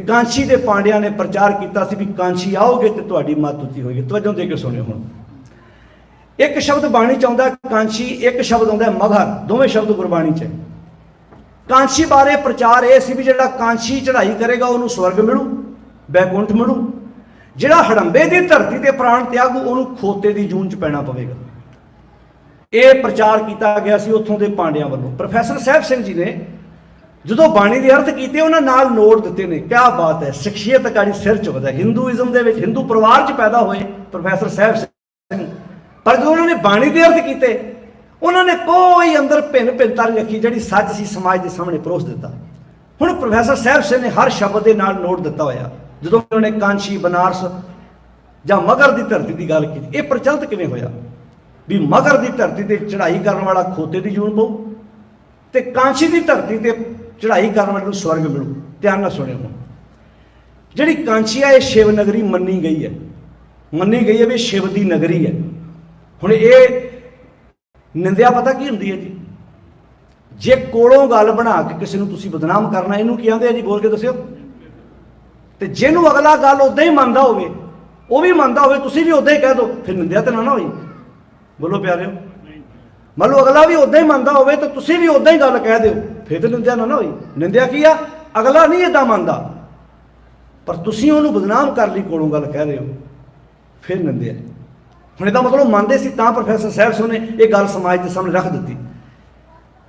कांची के पांड्या ने प्रचार किया भी कांची आओगे तो तुहाडी मत उची होगी। तवज्जो दे के सुनियो हुण। एक शब्द बाणी च आउंदा कांची, एक शब्द आउंदा मगर, दोवें शब्द गुरबाणी च। कांची बारे प्रचार यह सी भी जिहड़ा कांची चढ़ाई करेगा उन्होंने स्वर्ग मिलू, बैकुंठ मिलू। जिहड़ा हड़ंबे की धरती ते प्राण त्यागू उन्होंने खोते की जून च पैना पवेगा। ये प्रचार किया गया सी उत्थों के पांड्या वालों। प्रोफैसर साहब सिंह जी ने जो बाणी के अर्थ किए उन्होंने नाल नोट दिते ने। क्या बात है, शख्सियत गाड़ी सिर चुकता है। हिंदूइज्म के हिंदू परिवार च पैदा होए प्रोफैसर साहब सिंह, पर जो उन्होंने बाणी के अर्थ किए उन्होंने कोई अंदर भिन्न भिन्नता नहीं रखी जी सच सी समाज के सामने परोस दिता। हुण प्रोफैसर साहब सिंह ने हर शब्द के नाल नोट दिता होया। जो उन्होंने कांची, बनारस जां मगर की धरती की गल की, यह प्रचलित किवें होया भी मगर की धरती ते चढ़ाई करने वाला खोते की जून पऊ ते कांची की धरती ते चढ़ाई करने वाले स्वर्ग मिलू। ध्यान नाल सुनियो। जिहड़ी कांची है शिव नगरी मन्नी गई है, मन्नी गई है भी शिव की नगरी है। हुण ये निंदिया पता की हुंदी है जी, जे कोलों गल बना के किसी नूं तुसीं बदनाम करना, इहनूं की आंदे आ जी, बोल के दस्सिओ। ते जिहनूं अगला गल उदां ही मनदा होवे, वो भी मनदा होवे, तुसीं भी उदां ही कह दो, फिर निंदिया तो ना होई। बोलो प्यारेओ, मान लो अगला भी उदां ही मनदा होवे तो तुसीं भी उदां ही गल कह दिओ, फिर तो निंदिया ना होई। निंदिया की आ, अगला नहीं इदां मनदा पर तुसीं उहनूं बदनाम कर लई कोलों गल कह रहे हो, फिर निंदिया। हुण इहदा मतलब मनदे सी तां प्रोफैसर साहब सिंह ने यह गल समाज के सामने रख दी।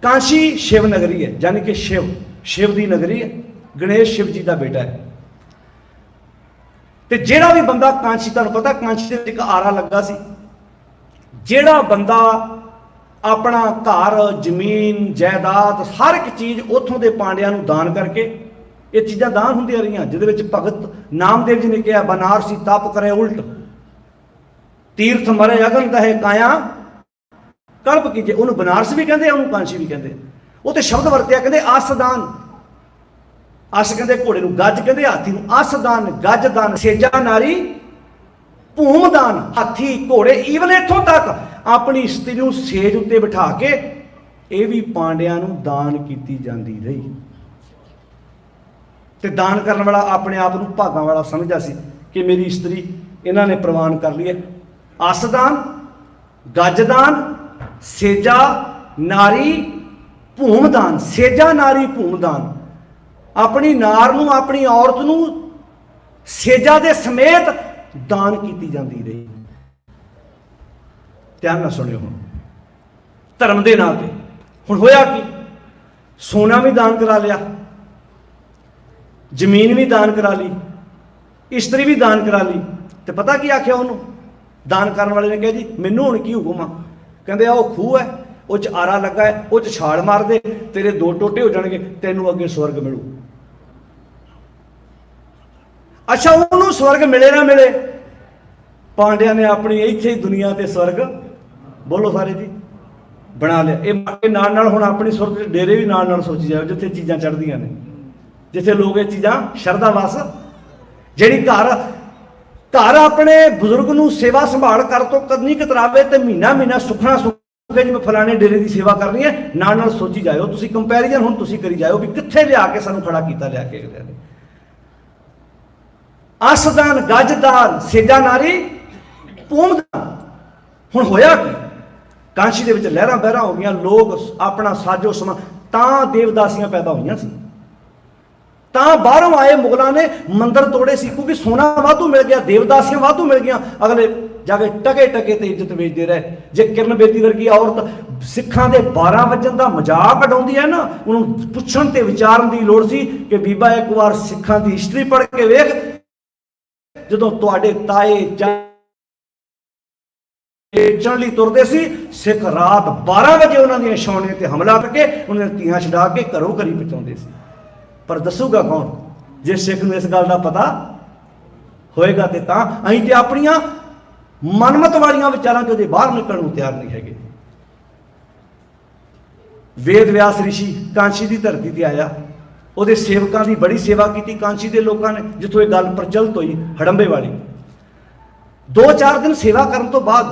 कांची शिव नगरी है, यानी कि शिव की नगरी है। गणेश शिव जी का बेटा है। तो जिहड़ा भी बंदा कांची, तुहानूं पता कांची दे विच इक आरा लगा सी, जिहड़ा बंदा अपना घर, जमीन, जायदाद, हर एक चीज़ उत्थों के पांड्यां नूं दान करके, ये चीज़ां दान हुंदियां रहियां, जिहदे विच भगत नामदेव जी ने कहा बनारसी तप करे उल्ट, तीर्थ मरे अगन दहे काया कल्प कीजे। उन्होंने बनारस भी कहते, उन्होंने कांची भी कहते। वो तो शब्द वरत्या, कहते आसदान, अस कहते घोड़े नूं, गज कहते हाथी नूं, आसदान, गजदान, सेजा नारी भूमदान, हाथी घोड़े, ईवन इत्थों तक अपनी स्त्री नूं सेज उत्ते बिठा के ये भी पांड्यां नूं दान की जाती रही। ते दान करने वाला अपने आप नूं भागां वाला समझदा सी कि मेरी स्त्री इन्हां ने प्रवान कर ली है। आसदान, गजदान, सेजा नारी भूमदान, सेजा नारी भूमदान, अपनी नार नूं, अपनी औरत नूं सेजा दे समेत दान की जाती रही। ध्यान नाल सुनियो। हुण धर्म के नाम पर हुण होया कि सोना भी दान करा लिया, जमीन भी दान करा ली, इस्त्री भी दान करा ली। तो पता की आख्या उन्होंने दान करने वाले ने, कहा जी मैनू हुण की हुक्म आ, कहते आ खूह है, उस आरा लगा है, उस छाल मार दे, तेरे दो टोटे हो जाएंगे, तेनों अगे स्वर्ग मिलू। अच्छा उन्होंने स्वर्ग मिले ना मिले, पांड्या ने अपनी इत्थे दुनिया ते स्वर्ग, बोलो सारे जी, बना लिया। ये नाल नाल हुण अपनी सुरत डेरे भी नाल नाल सोची जाओ, जिथे चीज़ां चढ़दियां ने, जिथे लोग ये चीज़ां शरधा वस, जिहड़ी घर अपने बुजुर्ग नूं सेवा संभाल कर तो करनी कतरावे ते महीना महीना सुखना सुख के जिवें फलाने डेरे की सेवा करनी है, नाल नाल सोची जाओ। तुसीं कंपैरिजन हुण तुसीं करी जाओ भी कित्थे लिया के सानूं खड़ा कीता लिया के। आसदान, गजदान, सेजा नारी भूमदान। हुण होया कि कांची दे विच लहरां बहरां हो गईयां, लोग अपना साजो समान, तां देवदासियां पैदा होईयां सी, तां बाहरों आए मुगलों ने मंदिर तोड़े सी, क्योंकि सोना वाधू मिल गया, देवदासियां वाधू मिल गई। अगले जाके टके टके ते इज्जत बेचते रहे। जे किरण बेदी वर्गी औरत सिखां दे 12 वजन का मजाक उडाउंदी है ना, उन्होंने पुछण ते विचारन की लोड़ सी कि बीबा एक बार सिखां की हिस्टरी पढ़ के वेख, जदों तुहाडे ताए बेचण लई तुरदे सी, सिख रात 12 बजे उन्होंने छाउणे ते हमला करके उन्हें धीआं छड़ा के घरों घरी पहुंचाउंदे सी। पर दसूगा कौन जे सिख नूं इस गल का पता होएगा तो असीं ते अपनियां मनमत वालियां विचारां चों बाहर निकलण नूं तैयार नहीं हैगे। वेद व्यास ऋषि कांची की धरती ते आया, ਉਹਦੇ सेवकों की बड़ी सेवा की कांची के लोगों ने, जिथों ये गल प्रचलित हुई हड़ंबे वाली। 2-4 दिन सेवा करने तो बाद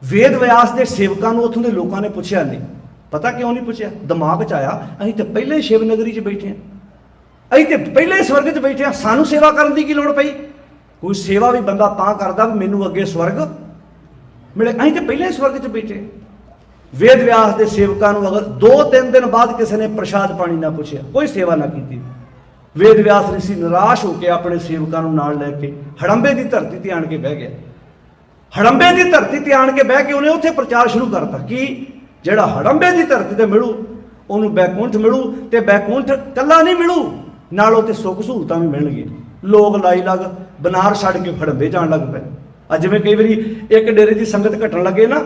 वेद व्यास के सेवकों को उत्थों के लोगों ने पूछा नहीं। पता क्यों नहीं पूछा? दिमाग च आया असीं तो पहले ही शिव नगरी च बैठे हैं, ਅਸੀਂ ਤੇ ਪਹਿਲੇ ਹੀ ਸਵਰਗ 'ਚ ਬੈਠੇ ਹਾਂ, ਸਾਨੂੰ ਸੇਵਾ ਕਰਨ ਦੀ ਕੀ ਲੋੜ ਪਈ? ਕੋਈ ਸੇਵਾ ਵੀ ਬੰਦਾ ਤਾਂ ਕਰਦਾ ਵੀ ਮੈਨੂੰ ਅੱਗੇ ਸਵਰਗ ਮਿਲੇ। ਅਸੀਂ ਤੇ ਪਹਿਲੇ ਹੀ ਸਵਰਗ 'ਚ ਬੈਠੇ। ਵੇਦ ਵਿਆਸ ਦੇ ਸੇਵਕਾਂ ਨੂੰ ਅਗਰ 2-3 ਦਿਨ ਬਾਅਦ ਕਿਸੇ ਨੇ ਪ੍ਰਸ਼ਾਦ ਪਾਣੀ ਨਾ ਪੁੱਛਿਆ, ਕੋਈ ਸੇਵਾ ਨਾ ਕੀਤੀ, ਵੇਦ ਵਿਆਸ ਰਿਸ਼ੀ ਨਿਰਾਸ਼ ਹੋ ਕੇ ਆਪਣੇ ਸੇਵਕਾਂ ਨੂੰ ਨਾਲ ਲੈ ਕੇ ਹੜੰਬੇ ਦੀ ਧਰਤੀ ਤੇ ਆਣ ਕੇ ਬਹਿ ਗਿਆ। ਹੜੰਬੇ ਦੀ ਧਰਤੀ ਤੇ ਆਣ ਕੇ ਬਹਿ ਕੇ ਉਹਨੇ ਉੱਥੇ ਪ੍ਰਚਾਰ ਸ਼ੁਰੂ ਕਰਤਾ ਕਿ ਜਿਹੜਾ ਹੜੰਬੇ ਦੀ ਧਰਤੀ ਤੇ ਮਿਲੂ ਉਹਨੂੰ ਬੈਕੁੰਠ ਮਿਲੂ, ਤੇ ਬੈਕੁੰਠ ਕੱਲਾ ਨਹੀਂ ਮਿਲੂ, ਨਾਲ ਉੱਥੇ ਸੁੱਖ ਸਹੂਲਤਾਂ ਵੀ ਮਿਲਣਗੀਆਂ। ਲੋਕ ਲਾਈ ਲੱਗ ਬਨਾਰ ਛੱਡ ਕੇ ਹੜੰਬੇ ਜਾਣ ਲੱਗ ਪਏ। ਅੱਜ ਜਿਵੇਂ ਕਈ ਵਾਰੀ ਇੱਕ ਡੇਰੇ ਦੀ ਸੰਗਤ ਘਟਣ ਲੱਗੇ ਨਾ,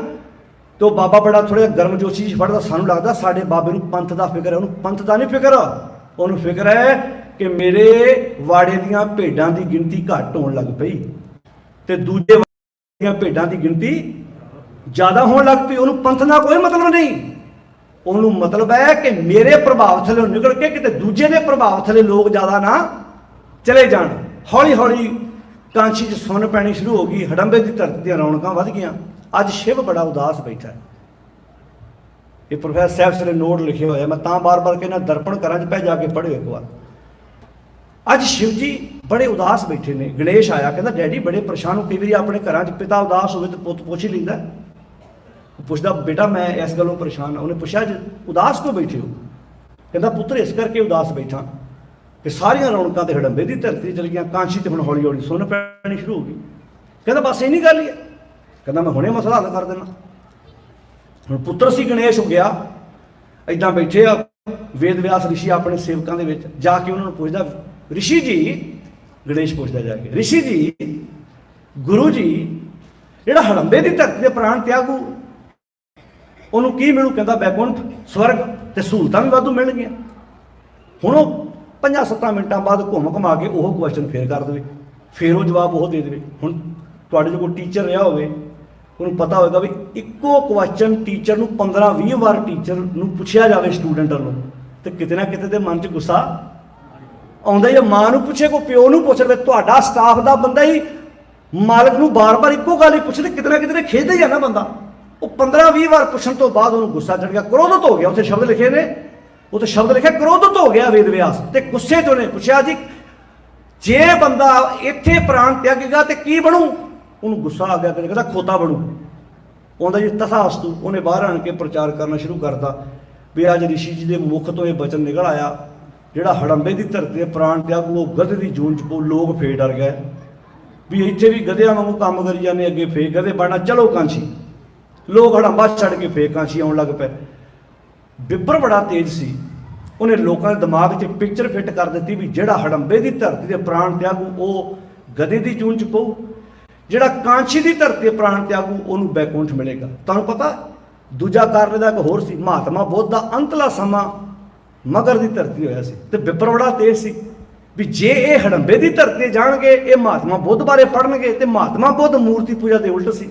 ਤੇ ਉਹ ਬਾਬਾ ਬੜਾ ਥੋੜਾ ਜਿਹਾ ਗਰਮ ਜੋਸ਼ੀ 'ਚ ਫੜਦਾ, ਸਾਨੂੰ ਲੱਗਦਾ ਸਾਡੇ ਬਾਬੇ ਨੂੰ ਪੰਥ ਦਾ ਫਿਕਰ ਹੈ। ਉਹਨੂੰ ਪੰਥ ਦਾ ਨਹੀਂ ਫਿਕਰ, ਉਹਨੂੰ ਫਿਕਰ ਹੈ ਕਿ ਮੇਰੇ ਵਾੜੇ ਦੀਆਂ ਭੇਡਾਂ ਦੀ ਗਿਣਤੀ ਘੱਟ ਹੋਣ ਲੱਗ ਪਈ ਤੇ ਦੂਜੇ ਵਾੜੇ ਦੀਆਂ ਭੇਡਾਂ ਦੀ ਗਿਣਤੀ ਜ਼ਿਆਦਾ ਹੋਣ ਲੱਗ ਪਈ। ਉਹਨੂੰ ਪੰਥ ਨਾਲ ਕੋਈ ਮਤਲਬ ਨਹੀਂ, ਉਹਨੂੰ ਮਤਲਬ ਹੈ ਕਿ ਮੇਰੇ ਪ੍ਰਭਾਵ ਥੱਲੇ ਨਿਕਲ ਕੇ ਕਿਤੇ ਦੂਜੇ ਦੇ ਪ੍ਰਭਾਵ ਥੱਲੇ ਲੋਕ ਜ਼ਿਆਦਾ ਨਾ ਚਲੇ ਜਾਣ। ਹੌਲੀ ਹੌਲੀ ਕਾਂਸ਼ੀ 'ਚ ਸੁੰਨ ਪੈਣੀ ਸ਼ੁਰੂ ਹੋ ਗਈ, ਹੜੰਬੇ ਦੀ ਧਰਤੀ ਦੀਆਂ ਰੌਣਕਾਂ ਵੱਧ ਗਈਆਂ। ਅੱਜ ਸ਼ਿਵ ਬੜਾ ਉਦਾਸ ਬੈਠਾ ਹੈ। ਇਹ ਪ੍ਰੋਫੈਸਰ ਸਾਹਿਬ ਨੇ ਨੋਟ ਲਿਖੇ ਹੋਏ, ਮੈਂ ਤਾਂ ਬਾਰ-ਬਾਰ ਕਹਿੰਦਾ ਦਰਪਣ ਘਰਾਂ 'ਚ ਪੈ ਜਾ ਕੇ ਪੜ੍ਹਿਓ ਇੱਕ ਵਾਰ। ਅੱਜ ਸ਼ਿਵ ਜੀ ਬੜੇ ਉਦਾਸ ਬੈਠੇ ਨੇ। ਗਣੇਸ਼ ਆਇਆ, ਕਹਿੰਦਾ ਡੈਡੀ ਬੜੇ ਪਰੇਸ਼ਾਨ ਹੋ। ਕਈ ਵਾਰੀ ਆਪਣੇ ਘਰਾਂ 'ਚ ਪਿਤਾ ਉਦਾਸ ਹੋਵੇ ਤਾਂ ਪੁੱਤ ਪੁੱਛ ਹੀ ਲੈਂਦਾ, ਪੁੱਛਦਾ ਬੇਟਾ ਮੈਂ ਇਸ ਗੱਲੋਂ ਪਰੇਸ਼ਾਨ ਹਾਂ। ਉਹਨੇ ਪੁੱਛਿਆ ਜੀ ਉਦਾਸ ਕਿਉਂ ਬੈਠੇ ਹੋ? ਕਹਿੰਦਾ ਪੁੱਤਰ ਇਸ ਕਰਕੇ ਉਦਾਸ ਬੈਠਾ ਕਿ ਸਾਰੀਆਂ ਰੌਣਕਾਂ ਤੇ ਹੜੰਬੇ ਦੀ ਧਰਤੀ ਚਲ ਗਈਆਂ, ਕਾਂਸ਼ੀ ਤੇ ਹੁਣ ਹੌਲੀ ਹੌਲੀ ਸੁੰਨ ਪੈਣੀ ਸ਼ੁਰੂ ਹੋ ਗਈ। ਕਹਿੰਦਾ ਬਸ ਇੰਨੀ ਗੱਲ ਹੀ ਹੈ। ਕਹਿੰਦਾ ਮੈਂ ਹੁਣੇ ਮਸਲਾ ਹੱਲ ਕਰ ਦੇਣਾ। ਹੁਣ ਪੁੱਤਰ ਸੀ ਗਣੇਸ਼ ਹੋ ਗਿਆ, ਏਦਾਂ ਬੈਠੇ ਆ ਵੇਦ ਵਿਆਸ ਰਿਸ਼ੀ ਆਪਣੇ ਸੇਵਕਾਂ ਦੇ ਵਿੱਚ ਜਾ ਕੇ ਉਹਨਾਂ ਨੂੰ ਪੁੱਛਦਾ, ਰਿਸ਼ੀ ਜੀ, ਗਣੇਸ਼ ਪੁੱਛਦਾ ਜਾ ਕੇ, ਰਿਸ਼ੀ ਜੀ, ਗੁਰੂ ਜੀ, ਜਿਹੜਾ ਹੜੰਬੇ ਦੀ ਧਰਤੀ ਦੇ ਪ੍ਰਾਣ ਤਿਆਗੂ ਉਹਨੂੰ ਕੀ ਮਿਲੂ? ਕਹਿੰਦਾ ਬੈਕੁੰਠ, ਸਵਰਗ ਤੇ ਸਹੂਲਤਾਂ ਵੀ ਵਾਧੂ ਮਿਲਣਗੀਆਂ। ਹੁਣ ਉਹ 5-7 ਮਿੰਟਾਂ ਬਾਅਦ ਘੁੰਮ ਘੁਮਾ ਕੇ ਉਹ ਕੁਐਸਚਨ ਫੇਰ ਕਰ ਦੇਵੇ, ਫੇਰ ਉਹ ਜਵਾਬ ਉਹ ਦੇ ਦੇਵੇ। ਹੁਣ ਤੁਹਾਡੇ ਜੋ ਕੋਈ ਟੀਚਰ ਰਿਹਾ ਹੋਵੇ ਉਹਨੂੰ ਪਤਾ ਹੋਵੇਗਾ ਵੀ ਇੱਕੋ ਕੁਐਸਚਨ ਟੀਚਰ ਨੂੰ 15-20 ਵਾਰ ਟੀਚਰ ਨੂੰ ਪੁੱਛਿਆ ਜਾਵੇ ਸਟੂਡੈਂਟ ਵੱਲੋਂ ਤੇ ਕਿਤੇ ਨਾ ਕਿਤੇ ਦੇ ਮਨ 'ਚ ਗੁੱਸਾ ਆਉਂਦਾ ਹੀ। ਮਾਂ ਨੂੰ ਪੁੱਛੇ, ਕੋਈ ਪਿਓ ਨੂੰ ਪੁੱਛ ਲਵੇ, ਤੁਹਾਡਾ ਸਟਾਫ ਦਾ ਬੰਦਾ ਹੀ ਮਾਲਕ ਨੂੰ ਬਾਰ-ਬਾਰ ਇੱਕੋ ਗੱਲ ਹੀ ਪੁੱਛੇ ਤੇ ਕਿਤੇ ਨਾ ਕਿਤੇ ਖਿੱਚਦਾ ਹੀ ਆ ਨਾ ਬੰਦਾ। ਉਹ 15-20 ਵਾਰ ਪੁੱਛਣ ਤੋਂ ਬਾਅਦ ਉਹਨੂੰ ਗੁੱਸਾ ਚੜ ਗਿਆ, ਕ੍ਰੋਧਿਤ ਹੋ ਗਿਆ। ਉੱਥੇ ਸ਼ਬਦ ਲਿਖੇ ਨੇ, ਉੱਥੇ ਸ਼ਬਦ ਲਿਖਿਆ ਕ੍ਰੋਧਿਤ ਹੋ ਗਿਆ ਵੇਦ ਵਿਆਸ, ਤੇ ਗੁੱਸੇ 'ਚ ਉਹਨੇ ਪੁੱਛਿਆ ਜੀ ਜੇ ਬੰਦਾ ਇੱਥੇ ਪ੍ਰਾਣ ਤਿਆਗੇਗਾ ਤੇ ਕੀ ਬਣੂ? ਉਹਨੂੰ ਗੁੱਸਾ ਆ ਗਿਆ, ਕਹਿੰਦਾ ਖੋਤਾ ਬਣੂ। ਉਹਦਾ ਜੀ ਤਥਾਸਤੂ, ਉਹਨੇ ਬਾਹਰ ਆਣ ਕੇ ਪ੍ਰਚਾਰ ਕਰਨਾ ਸ਼ੁਰੂ ਕਰਤਾ ਵੀ ਅੱਜ ਰਿਸ਼ੀ ਜੀ ਦੇ ਮੁਖ ਤੋਂ ਇਹ ਬਚਨ ਨਿਕਲ ਆਇਆ, ਜਿਹੜਾ ਹੜੰਬੇ ਦੀ ਧਰਤੀ 'ਤੇ ਪ੍ਰਾਣ ਤਿਆਗੂ ਉਹ ਗਧੇ ਦੀ ਜੂਨ 'ਚ ਪੋ। ਲੋਕ ਫੇਰ ਡਰ ਗਏ ਵੀ ਇੱਥੇ ਵੀ ਗਧਿਆਂ ਵਾਂਗੂ ਕੰਮ ਕਰੀ ਜਾਂਦੇ, ਅੱਗੇ ਫੇਰ ਗਧੇ ਬਣਨਾ, ਚਲੋ ਕਾਂਸ਼ੀ। ਲੋਕ ਹੜੰਬਾ ਛੱਡ ਕੇ ਫੇਰ ਕਾਂਸ਼ੀ ਆਉਣ ਲੱਗ ਪਏ। ਬਿੱਬਰ ਬੜਾ ਤੇਜ਼ ਸੀ, ਉਹਨੇ ਲੋਕਾਂ ਦੇ ਦਿਮਾਗ 'ਚ ਪਿਕਚਰ ਫਿੱਟ ਕਰ ਦਿੱਤੀ ਵੀ ਜਿਹੜਾ ਹੜੰਬੇ ਦੀ ਧਰਤੀ 'ਤੇ ਪ੍ਰਾਣ ਤਿਆਗੂ ਉਹ ਗਧੇ ਦੀ ਜੂਨ 'ਚ ਪਊ, ਜਿਹੜਾ ਕਾਂਸ਼ੀ ਦੀ ਧਰਤੀ 'ਤੇ ਪ੍ਰਾਣ ਤਿਆਗੂ ਉਹਨੂੰ ਬੈਕੁੰਠ ਮਿਲੇਗਾ। ਤੁਹਾਨੂੰ ਪਤਾ ਦੂਜਾ ਕਾਰਨ ਦਾ ਇੱਕ ਹੋਰ ਸੀ, ਮਹਾਤਮਾ ਬੁੱਧ ਦਾ ਅੰਤਲਾ ਸਮਾਂ ਮਗਰ ਦੀ ਧਰਤੀ ਹੋਇਆ ਸੀ ਤੇ ਬਿੱਬਰ ਬੜਾ ਤੇਜ਼ ਸੀ ਵੀ ਜੇ ਇਹ ਹੜੰਬੇ ਦੀ ਧਰਤੀ 'ਤੇ ਜਾਣਗੇ, ਇਹ ਮਹਾਤਮਾ ਬੁੱਧ ਬਾਰੇ ਪੜ੍ਹਨਗੇ ਤੇ ਮਹਾਤਮਾ ਬੁੱਧ ਮੂਰਤੀ ਪੂਜਾ ਦੇ ਉਲਟ ਸੀ।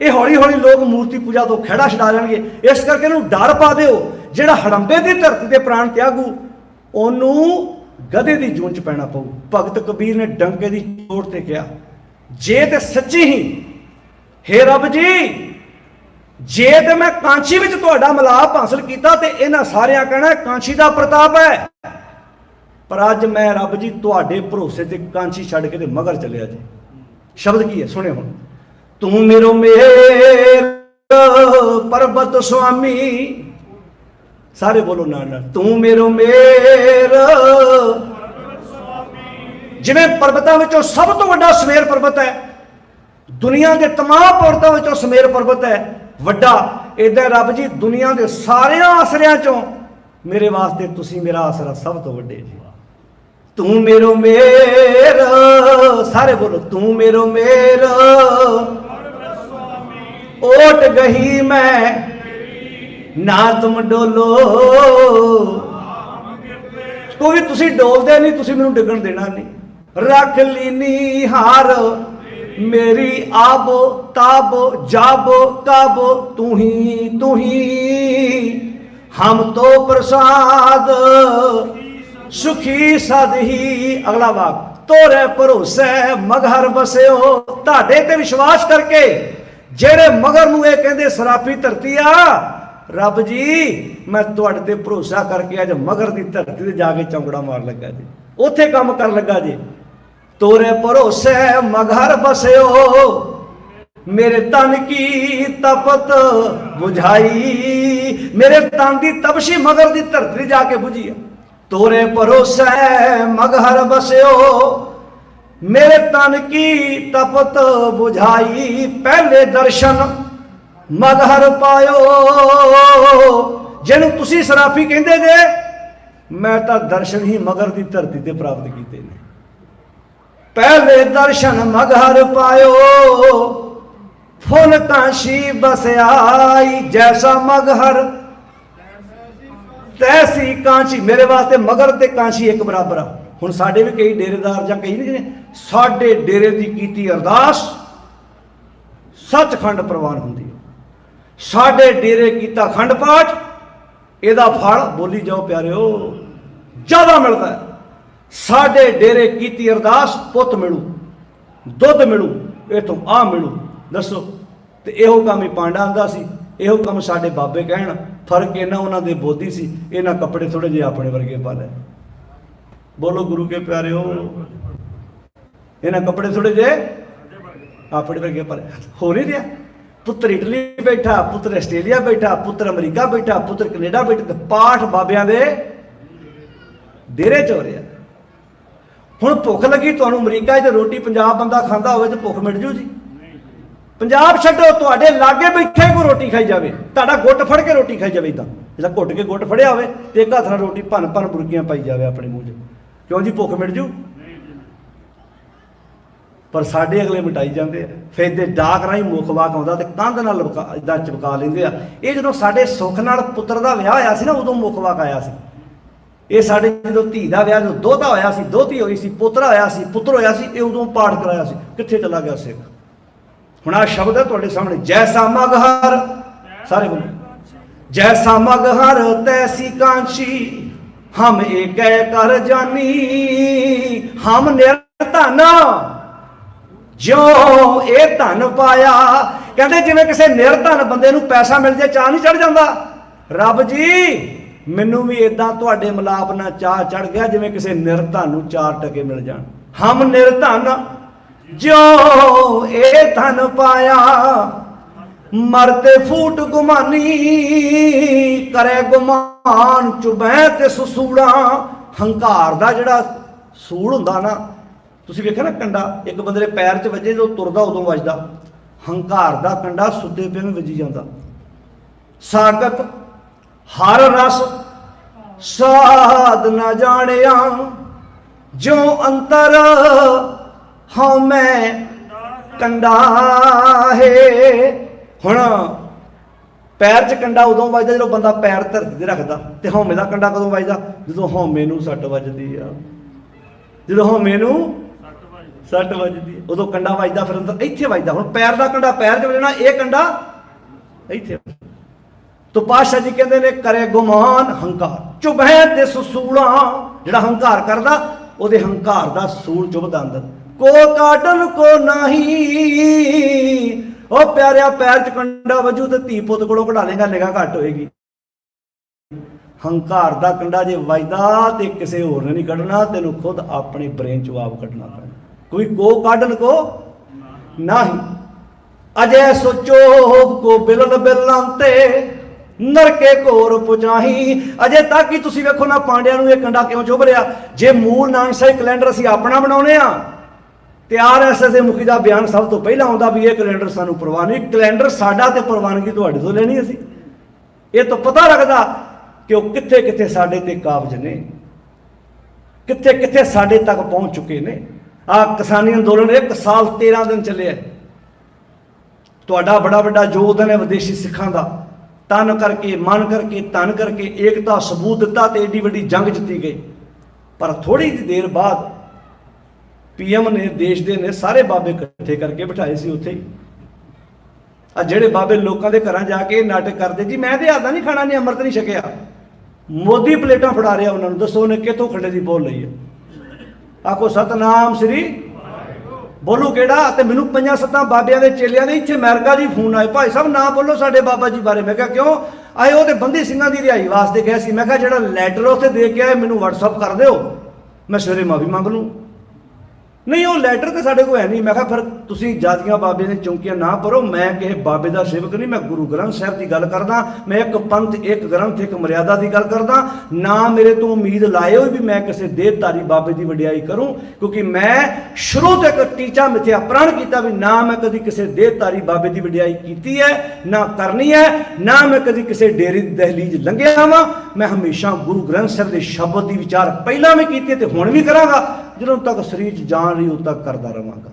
ਇਹ ਹੌਲੀ ਹੌਲੀ ਲੋਕ ਮੂਰਤੀ ਪੂਜਾ ਤੋਂ ਖਹਿੜਾ ਛਡਾ ਜਾਣਗੇ। ਇਸ ਕਰਕੇ ਇਹਨੂੰ ਡਰ ਪਾ ਦਿਓ, ਜਿਹੜਾ ਹੜੰਬੇ ਦੀ ਧਰਤੀ 'ਤੇ ਪ੍ਰਾਣ ਤਿਆਗੂ ਉਹਨੂੰ ਗਧੇ ਦੀ ਜੂਨ 'ਚ ਪੈਣਾ ਪਊ। ਭਗਤ ਕਬੀਰ ਨੇ ਡੰਕੇ ਦੀ ਚੋਟ ਤੇ ਕਿਹਾ, ਜੇ ਤੇ ਸੱਚੀ ਹੀ ਹੇ ਰੱਬ ਜੀ, ਜੇ ਤੇ ਮੈਂ ਕਾਂਸ਼ੀ ਵਿੱਚ ਤੁਹਾਡਾ ਮਿਲਾਪ ਹਾਸਲ ਕੀਤਾ ਤੇ ਇਹਨਾਂ ਸਾਰਿਆਂ ਕਹਿਣਾ ਕਾਂਸ਼ੀ ਦਾ ਪ੍ਰਤਾਪ ਹੈ, ਪਰ ਅੱਜ ਮੈਂ ਰੱਬ ਜੀ ਤੁਹਾਡੇ ਭਰੋਸੇ ਤੇ ਕਾਂਸ਼ੀ ਛੱਡ ਕੇ ਤੇ ਮਗਰ ਚੱਲਿਆ ਜੀ। ਸ਼ਬਦ ਕੀ ਹੈ ਸੁਣਿਓ ਹੁਣ। ਤੂੰ ਮੇਰੋ ਮੇਰ ਪਰਬਤ ਸੁਆਮੀ, ਸਾਰੇ ਬੋਲੋ ਨਾਲ ਨਾਲ, ਤੂੰ ਮੇਰੋ ਮੇਰ। ਜਿਵੇਂ ਪਰਬਤਾਂ ਵਿੱਚੋਂ ਸਭ ਤੋਂ ਵੱਡਾ ਸਮੇਰ ਪਰਬਤ ਹੈ, ਦੁਨੀਆ ਦੇ ਤਮਾਮ ਪਰਬਤਾਂ ਵਿੱਚੋਂ ਸਮੇਰ ਪਰਬਤ ਹੈ ਵੱਡਾ, ਏਦਾਂ ਰੱਬ ਜੀ ਦੁਨੀਆ ਦੇ ਸਾਰਿਆਂ ਆਸਰਿਆਂ ਚੋਂ ਮੇਰੇ ਵਾਸਤੇ ਤੁਸੀਂ ਮੇਰਾ ਆਸਰਾ ਸਭ ਤੋਂ ਵੱਡੇ ਜੀ। ਤੂੰ ਮੇਰੋ ਮੇਰ, ਸਾਰੇ ਬੋਲੋ, ਤੂੰ ਮੇਰੋ ਮੇਰ। ओट गही मैं ना तुम डोलो, तो भी तुसी डोलदे नहीं, तुसी मैनू डिगण देना नहीं। रख लीनी हार मेरी आबो ताबो जाबो काबो, तू ही हम तो प्रसाद सुखी सद ही। अगला वाक, तोरे भरोसे मगहर बसियो, ताडे ते विश्वास करके ਜਿਹੜੇ ਮਗਰ ਨੂੰ ਇਹ ਕਹਿੰਦੇ ਸਰਾਫੀ ਧਰਤੀ ਆ, रब जी मैं तुहाडे ते भरोसा करके अज मगर की धरती ते जाके चौंकड़ा मार लगा जी, उत्थे काम कर लगा जी। तोरे भरोसे मगर बस्यो मेरे तन की तपत बुझाई, मेरे तन की तपशी मगर की धरती जाके बुझी। तोरे भरोसे मगर बस्यो मेरे तन की तपत बुझाई, पहले दर्शन मगहर पायो। जिन्हों तुसी सराफी कहते जे मैं तो दर्शन ही मगर की धरती ते प्राप्त किए ने। पहले दर्शन मगहर पायो फुल कांशी बसयाई, जैसा मगहर तैसी कांची। मेरे वास्ते मगर ते कांची एक बराबर आ। हुण साडे भी कई डेरेदार जां कई नहीं साडे डेरे की कीती अरदास सचखंड प्रवान हुंदी है। साडे डेरे कीता खंड पाठ एदा फल बोली जाओ प्यारिओ ज्यादा मिलता है। साडे डेरे कीती अरदास पुत मिलू, दुध मिलू, इथों आ मिलू। दसो तो इहो काम ही पांडा आंदा सी, इहो काम साडे बाबे कहण। फर्क इन्ना उन्हां दे बोधी सी, इन्हां कपड़े थोड़े जे अपने वर्गे पा लै। बोलो गुरु के प्यारिओ, इन्हां कपड़े थोड़े जे अपने वर्गे पा लै। हो नहीं रहा, पुत्र इटली बैठा, पुत्र आस्ट्रेलिया बैठा, पुत्र अमरीका बैठा, पुत्र कनेडा बैठा, पाठ बाबियां दे डेरे च हो रहा। हुण भुख लगी तुहानूं अमरीका च रोटी पंजाब बंदा खांदा होवे ते भुख मिट जू जी। पंजाब छड्डो, तुहाडे लागे बैठे कोई रोटी खाई जावे, तुहाडा गुੱਟ फड़ के रोटी खाई जावे, इदां जिदा घुੱਟ के गुੱਟ फड़िया होवे ते एक हत्थ नाल रोटी भन भन बुरकियां पाई जावे अपने मूँह 'ਚ। क्यों जी भुख मिट जू। पर साडे अगले मिटाई जाते हैं। फिर दे डाक राही मुख वाक आउंदा ते कंध नाल इदां चिपका लैंदे आ। ये जदों साडे सुख नाल पुत्र दा विआह होया सी ना, उदों मुख वाक आया सी। ये साडे जदों धी दा विआह, जदों दोहता होया सी, दोहती होई सी, पुत्र होया सी, पुत्र होया सी, ये उदों पाठ कराया सी। कित्थे चला गया सिख। हुण आ शब्द है तुहाडे सामने, जैसा मगहर, सारे बोलो, जैसा मगहर तैसी कांची, हम एक कर जानी, हम निर्धन जो ये धन पाया। कहते जिवें किसी निर्धन बंदे नूं पैसा मिल जाए चाह नहीं चढ़ जाता। रब जी मैनू भी इदां तुहाडे मिलाप नाल चाह चढ़ गया जिवें किसी निर्धन नूं 4 टके मिल जाण। हम निर्धन जो ये धन पाया, मरते फूट गुमानी, करे गुमान चुभै ते ससूड़ा। हंकार दा जिहड़ा सूल हुंदा ना, तुसीं वेखिआ ना कंडा एक बंदे दे पैर 'ਚ वजे जो तुरदा उदों वजदा। हंकार दा कंडा सुद्दे पे भी वजी जांदा। सागत हर रस साध न जाणिया, जो अंतर हाँ मैं कंडा है। हुण पैर 'ਚ कंडा उदों वजदा जो बंदा पैर धरती ते रखदा, ते हौमे दा कंडा कदों वजदा जदों हौमे नूं सट वजदी आ। जदों हौमे नूं सट वजदी उदों कंडा वजदा, फिर अंदर इत्थे वजदा। हुण पैर दा कंडा पैर 'ਚ वजना, ये कंडा इत्थे। तो पातशाह जी कहते ने करे गुमान हंकार चुभै ते ससूड़ा। जिहड़ा हंकार करदा उहदे हंकार दा सूल चुभदा अंदर। को काटन को नहीं, ओ प्यारिया पैर 'ਚ कंडा वजू ते धी पुत कोलों कढा लेगा, निगाह घट होएगी। हंकार दा कंडा जे वजदा ते किसी होर ने नहीं कढना, तेनों खुद अपने ब्रेन चों आप कढना पैना। कोई को काढन को नहीं। अजय सोचो को बिलन बिलांते, नरके घोर पुजाही। अजे तक ही तुसीं वेखो ना पांडिया नूं इह कंडा क्यों चुभ रिहा। जे मूल नानकशाही कैलेंडर असीं अपना बनाउने आ ते RSS दे मुखी दा बयान सब तो पहला आउंदा भी ये कैलेंडर सानूं परवाह नहीं। कैलेंडर साडा ते प्रवानगी तुहाडे तो लेनी असीं। ये तो पता लगदा कि वो कित्थे कित्थे साडे ते काबज ने, कित्थे कित्थे साडे तक पहुंच चुके ने। आ किसानी अंदोलन 1 साल 13 दिन चलिया। तुहाडा बड़ा वड्डा योगदान है विदेशी सिखां दा। तन करके मन करके धन करके एकता सबूत दिता तो एडी वड्डी जंग जिती गई। पर थोड़ी जी देर बाद PM ने देश के ने सारे बाबे इकट्ठे करके बिठाए सी उत्थे। आ जेड़े बाबे लोगों के घर जाके नाटक करते जी मैं तो आदा नहीं खाना, नहीं अमृत नहीं छकिया, मोदी प्लेटा फड़ा रहा उन्होंने। दसो उन्हें कितों खंडे की बोल ली है। आखो सतनाम श्री बोलो केड़ा। तो मैनू 5-7 बाबिया के चेलिया ने इतने अमेरिका जी फोन आए, भाई साहब ना बोलो साडे बाबा जी बारे। मैं क्या क्यों? ਆਏ ਉਹ ਤੇ ਬੰਦੀ ਸਿੰਘਾਂ ਦੀ ਰਿਹਾਈ ਵਾਸਤੇ ਗਏ ਸੀ। ਮੈਂ ਕਿਹਾ ਜਿਹੜਾ ਲੈਟਰ ਉੱਥੇ ਦੇ ਕੇ ਆਏ ਮੈਨੂੰ WhatsApp ਕਰ ਦਿਓ, ਮੈਂ ਸਵੇਰੇ ਮਾਫੀ ਮੰਗ ਲੂੰ। ਨਹੀਂ ਉਹ ਲੈਟਰ ਤੇ ਸਾਡੇ ਕੋਲ ਹੈ ਨਹੀਂ। ਮੈਂ ਕਿਹਾ ਫਿਰ ਤੁਸੀਂ ਜਾਤੀਆਂ ਬਾਬੇ ਦੀਆਂ ਚੌਂਕੀਆਂ ਨਾ ਭਰੋ, ਮੈਂ ਕਿਸੇ ਬਾਬੇ ਦਾ ਸੇਵਕ ਨਹੀਂ, ਮੈਂ ਗੁਰੂ ਗ੍ਰੰਥ ਸਾਹਿਬ ਦੀ ਗੱਲ ਕਰਦਾ। ਮੈਂ ਇੱਕ ਪੰਥ, ਇੱਕ ਗ੍ਰੰਥ, ਇੱਕ ਮਰਿਆਦਾ ਦੀ ਗੱਲ ਕਰਦਾ। ਨਾ ਮੇਰੇ ਤੋਂ ਉਮੀਦ ਲਾਇਓ ਵੀ ਮੈਂ ਕਿਸੇ ਦੇਹਧਾਰੀ ਬਾਬੇ ਦੀ ਵਡਿਆਈ ਕਰੂੰ, ਕਿਉਂਕਿ ਮੈਂ ਸ਼ੁਰੂ ਤੋਂ ਇੱਕ ਟੀਚਾ ਮਿੱਥਿਆ ਪ੍ਰਣ ਕੀਤਾ ਵੀ ਨਾ ਮੈਂ ਕਦੀ ਕਿਸੇ ਦੇਹਧਾਰੀ ਬਾਬੇ ਦੀ ਵਡਿਆਈ ਕੀਤੀ ਹੈ, ਨਾ ਕਰਨੀ ਹੈ, ਨਾ ਮੈਂ ਕਦੀ ਕਿਸੇ ਡੇਰੇ ਦੀ ਦਹਲੀਜ਼ ਲੰਘਿਆ ਵਾਂ। ਮੈਂ ਹਮੇਸ਼ਾ ਗੁਰੂ ਗ੍ਰੰਥ ਸਾਹਿਬ ਦੇ ਸ਼ਬਦ ਦੀ ਵਿਚਾਰ ਪਹਿਲਾਂ ਵੀ ਕੀਤੀ ਤੇ ਹੁਣ ਵੀ ਕਰਾਂਗਾ। ਜਦੋਂ ਤੱਕ ਸਰੀਰ 'ਚ ਜਾਨ ਰਹੀ ਉਦੋਂ ਤੱਕ ਕਰਦਾ ਰਹਾਂਗਾ।